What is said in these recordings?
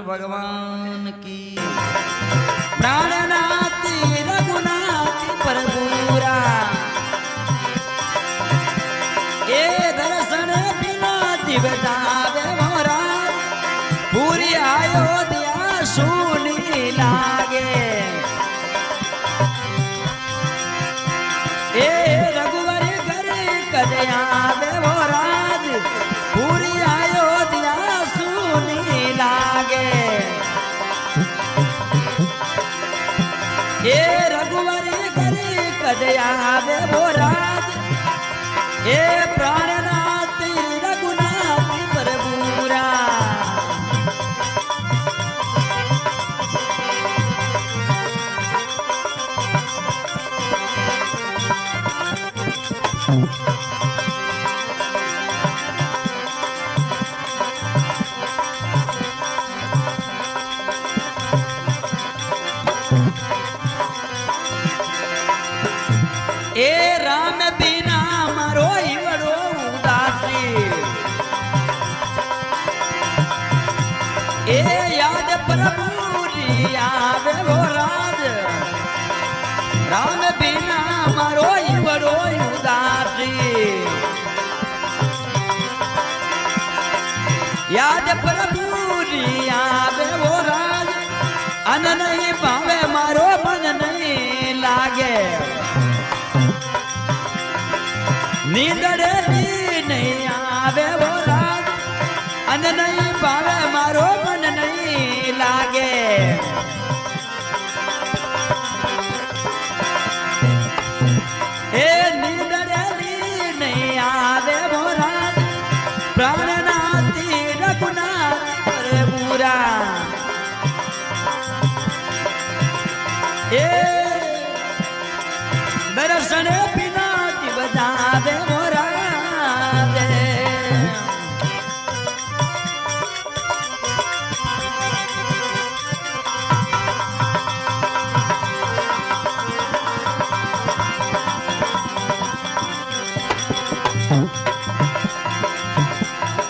भगवान की प्राणनाथ रघुनाथ प्रभुरा ए दर्शन बिना दिव जावे मोरा पूरी अयोध्या सुनी लागे ए रघुवर घर कद आवे मोराज पूरी अयोध्या सुनी लागे ए रघुवर घर कद आवे मोराज ए प्राणनाथ रघुनाथ प्रभुरा ए राम बिना मारो ईवड़ो उदासी ए याद प्रभु आवे वो राज राम बिना मारो ईवड़ो उदासी याद प्रभु आवे वो राज अन नहीं पावे मारो मन नहीं लागे नींदड़ी नहीं आवे वो राज अन नहीं पावे मारो मन नहीं लागे ए नींदड़ी नहीं आवे वो राज प्राणनाथ रघुनाथ प्रभुरा ए दर्शन बिना बजावे मोरा दे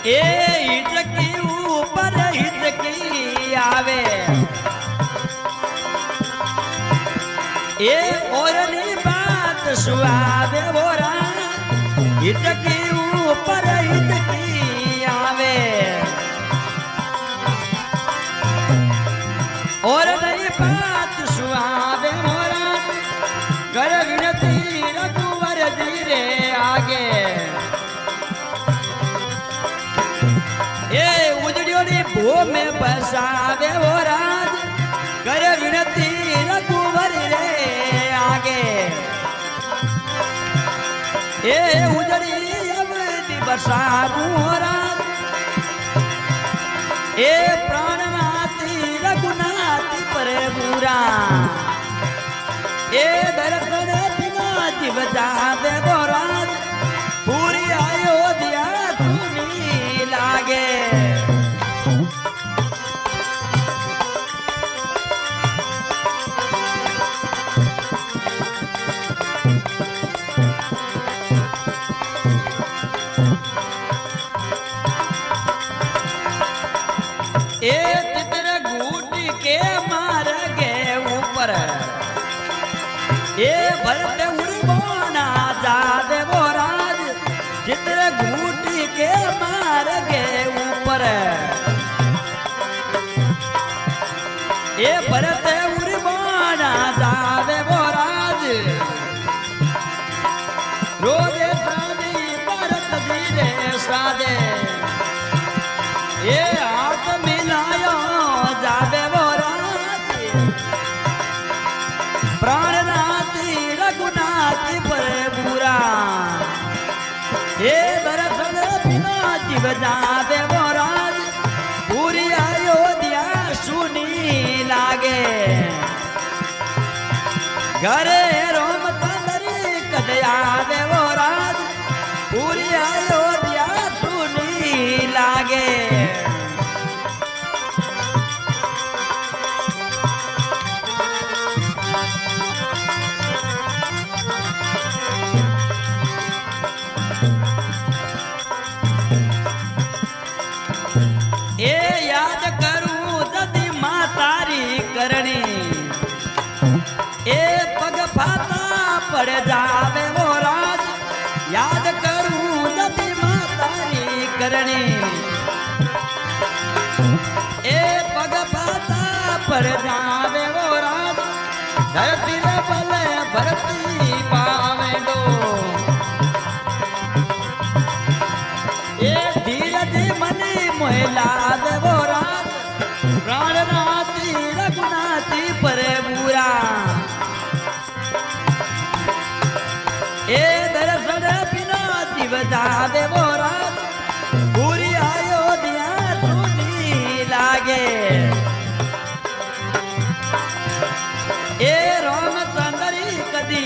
ए हिचकी ऊपर हिचकी आवे ए औरनी बात सुहावे मोरा हिचकी ऊपर हिचकी आवे और नई बात सुहावे मोरा कर विनती रघुवर धीरे आगे ए उजड़ियों ने भो में बसावे वो राज कर विनती रघुवर रे आगे ए उजड़ी अवधि बसाबू राज ए प्राणनाथ रघुनाथ प्रभुरा ए दर्शन बिना जीव जावे वो राज पूरी अयोध्या सुनी लागे ए चित्र घूट के मार गए ऊपर ए भरत उर्बाना जावे वो राज चित्र घूट के मार गए ऊपर ए भरत उर्बाना जावे वो राज रोजे सादी भरत धीरे सादे ए हाथ मिलायो जावे वो राज प्राणनाथ रघुनाथ प्रभुरा ए दर्शन बिना जीव जावे वो राज पूरी अयोध्या सुनी लागे घरे रोम कंदरी कद आवे वो राज पूरी अयोध्या सुनी लागे ए याद करूं करणी ए पग पाता पर जावे वो राज धरती रे भले भरती पावे दो ए धीरज मनी मोहला देवो राज प्राणनाथी रघुनाथी परे बुरा ए दर्शन बिना दिवसा देवो राज पूरी अयोध्या सुनी लागे ए रामचंद्री कदी